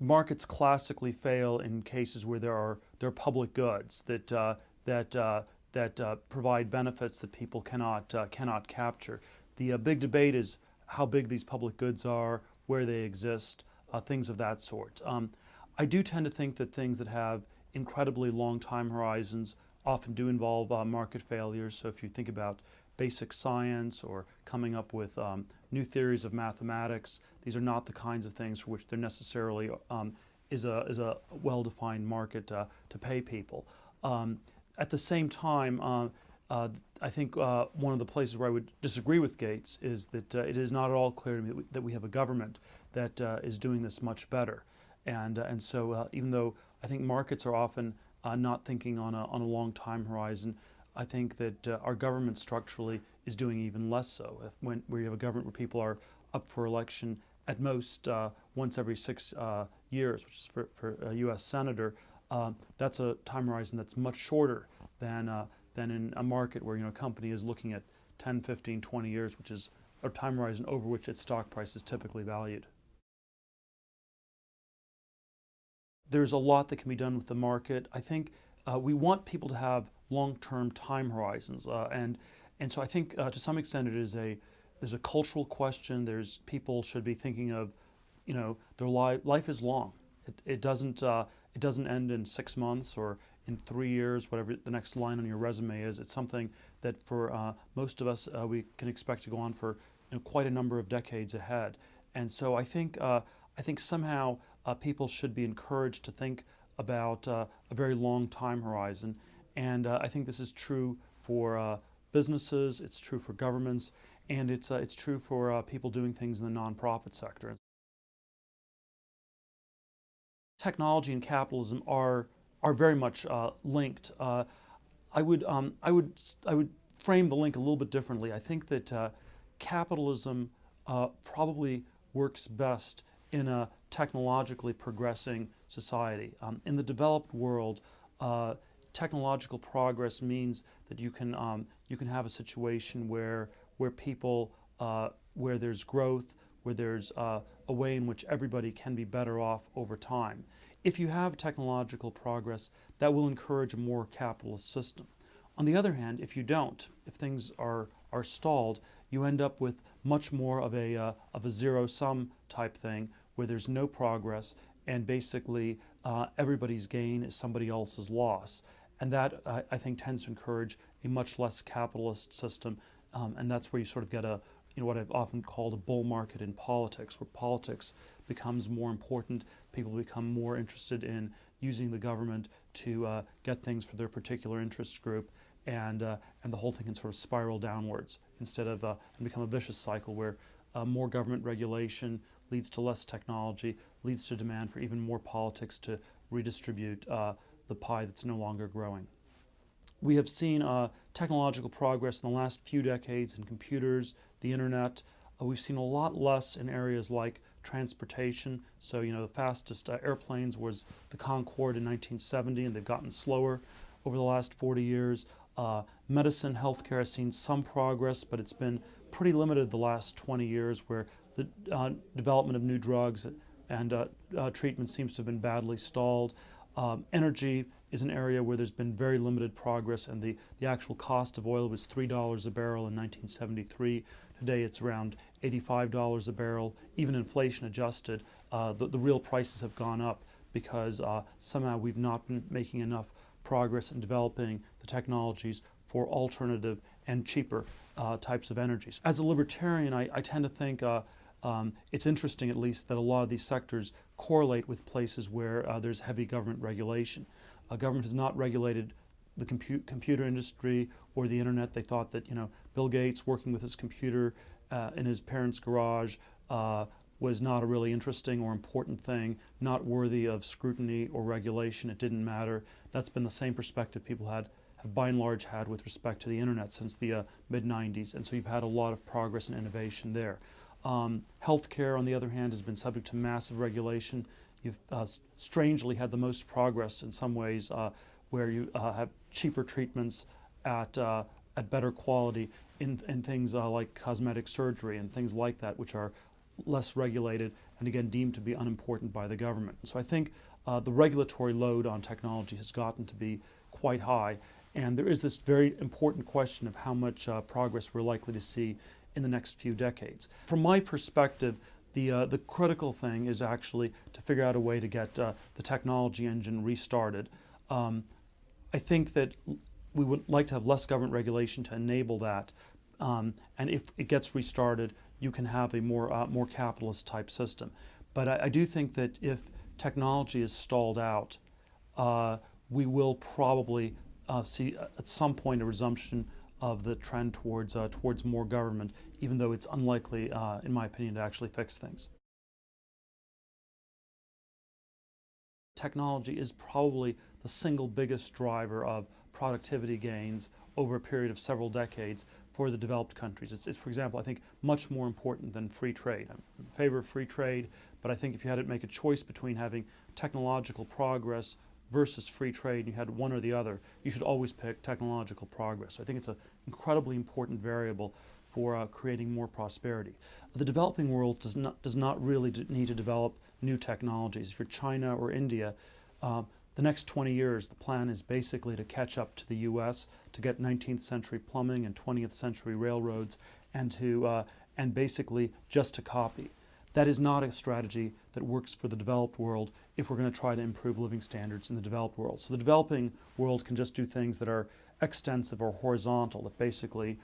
Markets classically fail in cases where there are public goods that provide benefits that people cannot capture. The big debate is how big these public goods are, where they exist, things of that sort. I do tend to think that things that have incredibly long time horizons often do involve market failures. So if you think about basic science or coming up with new theories of mathematics, these are not the kinds of things for which there necessarily is a well-defined market to pay people. At the same time, I think one of the places where I would disagree with Gates is that it is not at all clear to me that we have a government that is doing this much better. And so even though I think markets are often not thinking on a long time horizon, I think that our government structurally is doing even less so. Where you have a government where people are up for election at most once every 6 years, which is for a U.S. senator, that's a time horizon that's much shorter than in a market where a company is looking at 10, 15, 20 years, which is a time horizon over which its stock price is typically valued. There's a lot that can be done with the market. I think we want people to have long-term time horizons, and so I think to some extent there's a cultural question. People should be thinking of, their life is long. It doesn't end in 6 months or in 3 years, whatever the next line on your resume is. It's something that for most of us we can expect to go on for quite a number of decades ahead. And so I think somehow people should be encouraged to think about a very long time horizon. And I think this is true for businesses, it's true for governments, and it's true for people doing things in the nonprofit sector. Technology and capitalism are very much linked. I would frame the link a little bit differently. I think that capitalism probably works best in a technologically progressing society. In the developed world, technological progress means that you can have a situation where people where there's growth, where there's a way in which everybody can be better off over time. If you have technological progress, that will encourage a more capitalist system. On the other hand, if you don't, if things are stalled, you end up with much more of a zero-sum type thing where there's no progress and basically everybody's gain is somebody else's loss. And that, I think, tends to encourage a much less capitalist system, and that's where you sort of get what I've often called a bull market in politics, where politics becomes more important, people become more interested in using the government to get things for their particular interest group, and the whole thing can sort of spiral downwards instead of and become a vicious cycle where more government regulation leads to less technology, leads to demand for even more politics to redistribute the pie that's no longer growing. We have seen technological progress in the last few decades in computers, the internet. We've seen a lot less in areas like transportation. So, the fastest airplanes was the Concorde in 1970, and they've gotten slower over the last 40 years. Medicine, healthcare has seen some progress, but it's been pretty limited the last 20 years, where the development of new drugs and treatment seems to have been badly stalled. Energy is an area where there's been very limited progress, and the actual cost of oil was $3 a barrel in 1973. Today it's around $85 a barrel. Even inflation adjusted, the real prices have gone up because somehow we've not been making enough progress in developing the technologies for alternative and cheaper types of energies. As a libertarian, I tend to think it's interesting, at least, that a lot of these sectors correlate with places where there's heavy government regulation. Government has not regulated the computer industry or the internet. They thought that Bill Gates working with his computer in his parents' garage was not a really interesting or important thing, not worthy of scrutiny or regulation. It didn't matter. That's been the same perspective people have by and large had with respect to the internet since the mid-90s, and so you've had a lot of progress and innovation there. Healthcare, on the other hand, has been subject to massive regulation. You've strangely had the most progress in some ways, where you have cheaper treatments at better quality in things like cosmetic surgery and things like that, which are less regulated, and again deemed to be unimportant by the government. So I think the regulatory load on technology has gotten to be quite high, and there is this very important question of how much progress we're likely to see in the next few decades. From my perspective, the critical thing is actually to figure out a way to get the technology engine restarted. I think that we would like to have less government regulation to enable that, and if it gets restarted, you can have a more capitalist type system. But I do think that if technology is stalled out, we will probably see at some point a resumption of the trend towards more government, even though it's unlikely, in my opinion, to actually fix things. Technology is probably the single biggest driver of productivity gains over a period of several decades for the developed countries. It's, for example, I think much more important than free trade. I'm in favor of free trade, but I think if you had to make a choice between having technological progress versus free trade, and you had one or the other, you should always pick technological progress. So I think it's an incredibly important variable for creating more prosperity. The developing world does not really need to develop new technologies. For China or India, the next 20 years, the plan is basically to catch up to the U.S., to get 19th century plumbing and 20th century railroads, and basically just to copy. That is not a strategy that works for the developed world if we're going to try to improve living standards in the developed world. So the developing world can just do things that are extensive or horizontal, that basically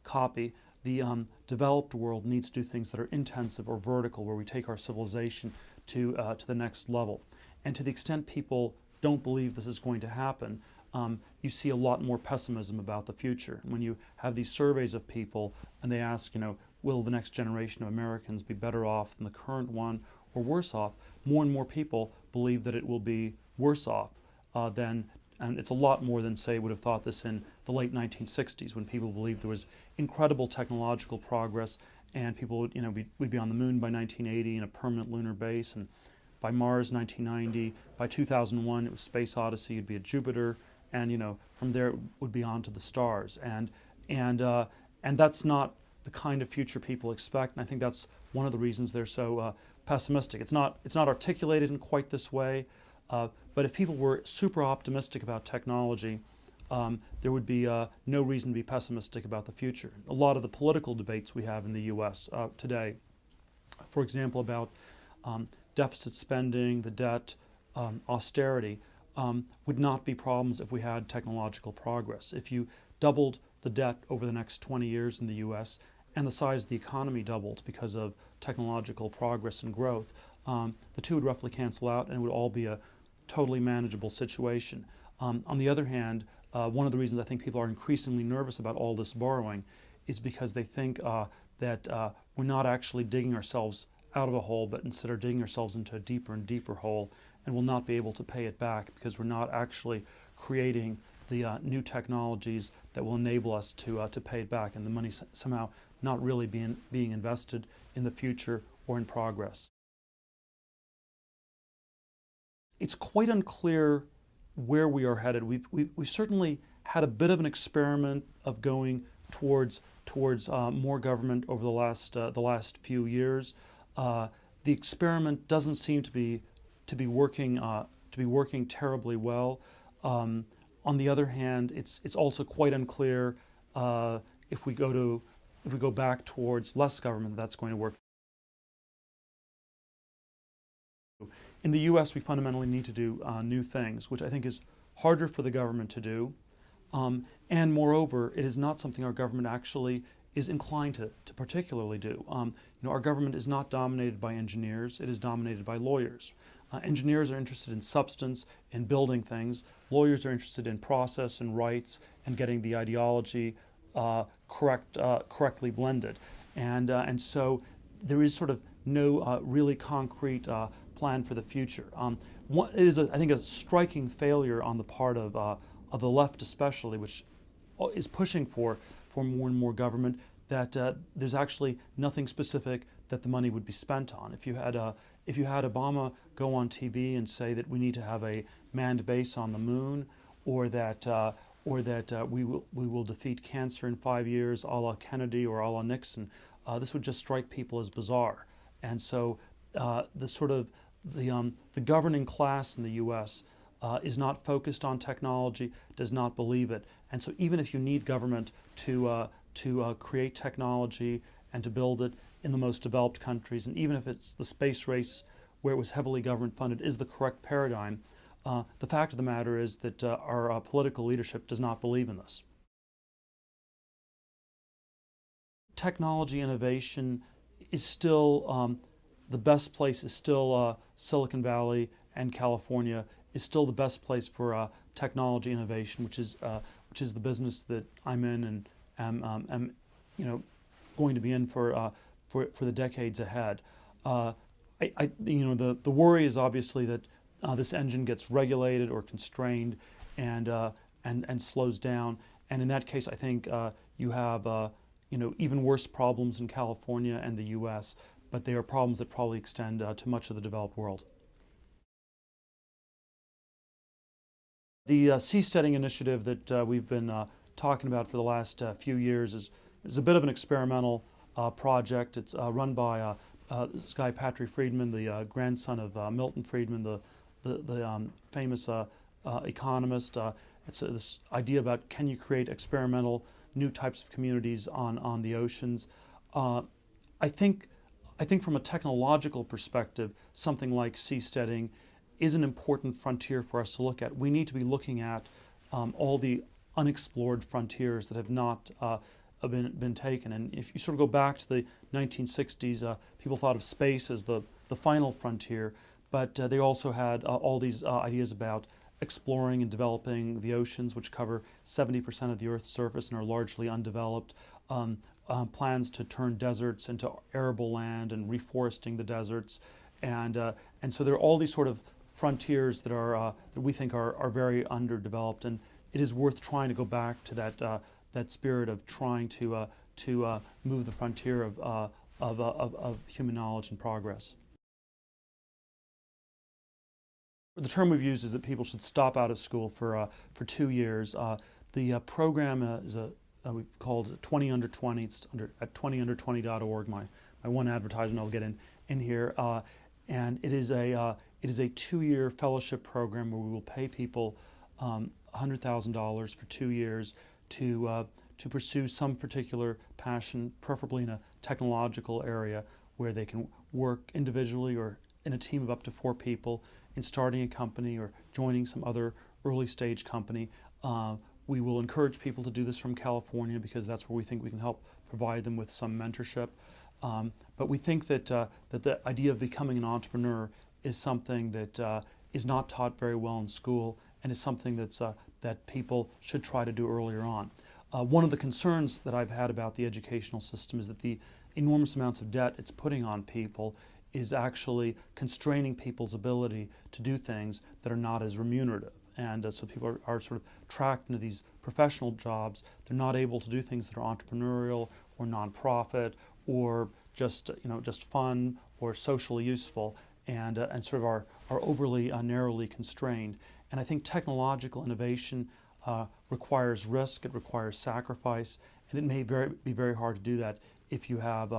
copy. The developed world needs to do things that are intensive or vertical, where we take our civilization to the next level. And to the extent people don't believe this is going to happen, you see a lot more pessimism about the future. And when you have these surveys of people and they ask, will the next generation of Americans be better off than the current one or worse off, more and more people believe that it will be worse off and it's a lot more than, say, would have thought this in the late 1960s, when people believed there was incredible technological progress and people would, we'd be on the moon by 1980 in a permanent lunar base, and by Mars 1990, by 2001 it was Space Odyssey, you'd be at Jupiter, and from there it would be on to the stars, and that's not the kind of future people expect, and I think that's one of the reasons they're so pessimistic. It's not articulated in quite this way, but if people were super optimistic about technology, there would be no reason to be pessimistic about the future. A lot of the political debates we have in the U.S. Today, for example, about deficit spending, the debt, austerity, would not be problems if we had technological progress. If you doubled the debt over the next 20 years in the U.S. and the size of the economy doubled because of technological progress and growth, the two would roughly cancel out and it would all be a totally manageable situation. On the other hand, one of the reasons I think people are increasingly nervous about all this borrowing is because they think that we're not actually digging ourselves out of a hole, but instead are digging ourselves into a deeper and deeper hole, and will not be able to pay it back because we're not actually creating the new technologies that will enable us to pay it back, and the money somehow not really being invested in the future or in progress. It's quite unclear where we are headed. We've certainly had a bit of an experiment of going towards more government over the last few years. The experiment doesn't seem to be working terribly well. On the other hand, it's also quite unclear if we go back towards less government, that's going to work. In the U.S., we fundamentally need to do new things, which I think is harder for the government to do. And moreover, it is not something our government actually is inclined to particularly do. Our government is not dominated by engineers, it is dominated by lawyers. Engineers are interested in substance, in building things. Lawyers are interested in process and rights and getting the ideology correctly blended. And so there is sort of no really concrete plan for the future. It is, I think, a striking failure on the part of the left especially, which is pushing for more and more government, that there's actually nothing specific that the money would be spent on. If you had Obama go on TV and say that we need to have a manned base on the moon, or that we will defeat cancer in 5 years, a la Kennedy or a la Nixon, this would just strike people as bizarre. And so the governing class in the U.S. Is not focused on technology, does not believe it. And so even if you need government to create technology and to build it in the most developed countries, and even if it's the space race where it was heavily government funded is the correct paradigm, the fact of the matter is that our political leadership does not believe in this. Technology innovation is still, the best place is still Silicon Valley, and California is still the best place for technology innovation, which is the business that I'm in and am going to be in for the decades ahead. The worry is obviously that this engine gets regulated or constrained and slows down, and in that case, I think you have even worse problems in California and the U.S., but they are problems that probably extend to much of the developed world. The seasteading initiative that we've been talking about for the last few years is a bit of an experimental project. It's run by this guy, Patrick Friedman, the grandson of Milton Friedman, the famous economist. It's this idea about can you create experimental new types of communities on the oceans. I think from a technological perspective, something like seasteading is an important frontier for us to look at. We need to be looking at all the unexplored frontiers that have not been taken. And if you sort of go back to the 1960s, people thought of space as the final frontier, but they also had all these ideas about exploring and developing the oceans, which cover 70% of the Earth's surface and are largely undeveloped. Plans to turn deserts into arable land and reforesting the deserts, and so there are all these sort of frontiers that are that we think are very underdeveloped, and it is worth trying to go back to that spirit of trying to move the frontier of human knowledge and progress. The term we've used is that people should stop out of school for 2 years. The program is we called it 20 Under 20. It's at 20under20.org. My one advertisement I'll get in here, and it is a 2-year fellowship program where we will pay people $100,000 for 2 years to pursue some particular passion, preferably in a technological area where they can work individually or in a team of up to 4 people in starting a company or joining some other early stage company. We will encourage people to do this from California because that's where we think we can help provide them with some mentorship. But we think that the idea of becoming an entrepreneur is something that is not taught very well in school and is something that people should try to do earlier on. One of the concerns that I've had about the educational system is that the enormous amounts of debt it's putting on people is actually constraining people's ability to do things that are not as remunerative. And so people are sort of tracked into these professional jobs. They're not able to do things that are entrepreneurial or nonprofit or just fun or socially useful, and sort of are overly narrowly constrained. And I think technological innovation requires risk, it requires sacrifice, and it may be very hard to do that if you have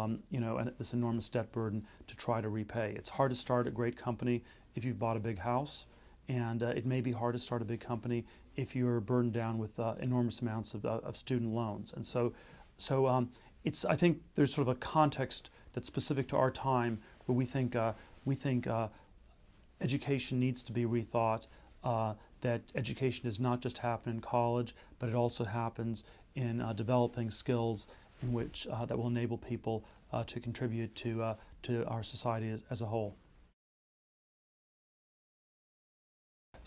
this enormous debt burden to try to repay. It's hard to start a great company if you've bought a big house, and it may be hard to start a big company if you're burdened down with enormous amounts of student loans. And so I think there's sort of a context that's specific to our time where we think education needs to be rethought. That education does not just happen in college, but it also happens in developing skills in which that will enable people to contribute to our society as a whole.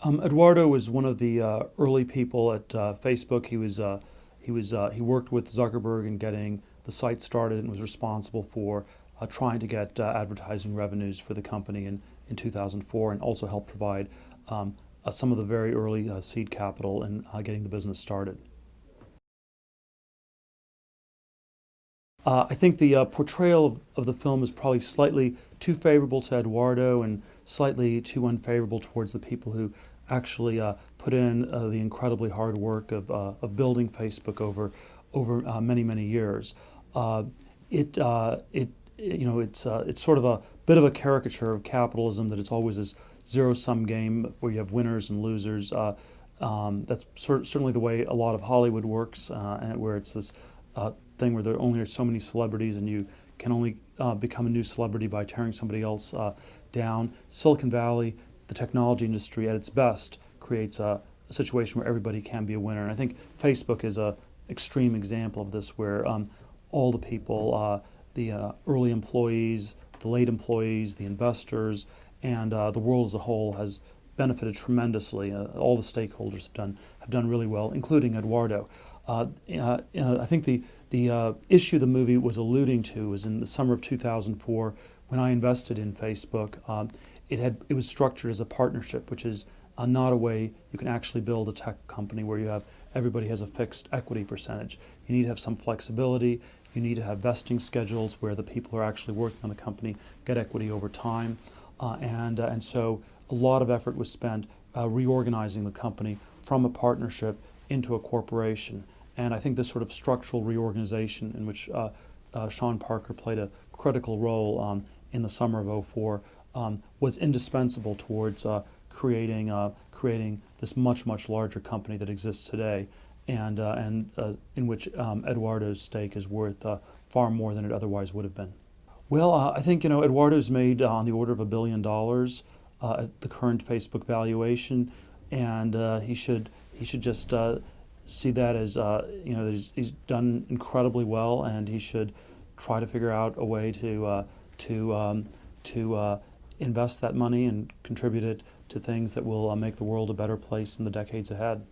Eduardo was one of the early people at Facebook. He worked with Zuckerberg in getting the site started and was responsible for trying to get advertising revenues for the company in 2004, and also helped provide some of the very early seed capital in getting the business started. I think the portrayal of the film is probably slightly too favorable to Eduardo and slightly too unfavorable towards the people who actually put in the incredibly hard work of building Facebook over many years. It it's sort of a bit of a caricature of capitalism, that it's always this zero-sum game where you have winners and losers. That's certainly the way a lot of Hollywood works, and where it's this thing where there only are so many celebrities, and you can only become a new celebrity by tearing somebody else down. Silicon Valley, the technology industry at its best, creates a situation where everybody can be a winner. And I think Facebook is an extreme example of this, where all the people, the early employees, the late employees, the investors, and the world as a whole has benefited tremendously. All the stakeholders have done really well, including Eduardo. I think the issue the movie was alluding to was in the summer of 2004, when I invested in Facebook. It was structured as a partnership, which is not a way you can actually build a tech company where everybody has a fixed equity percentage. You need to have some flexibility. You need to have vesting schedules where the people who are actually working on the company get equity over time. And so a lot of effort was spent reorganizing the company from a partnership into a corporation. And I think this sort of structural reorganization, in which Sean Parker played a critical role in the summer of '04, was indispensable towards creating this much larger company that exists today, and in which Eduardo's stake is worth far more than it otherwise would have been. Well, I think Eduardo's made on the order of $1 billion at the current Facebook valuation, and he should just see that as that he's done incredibly well, and he should try to figure out a way to invest that money and contribute it to things that will make the world a better place in the decades ahead.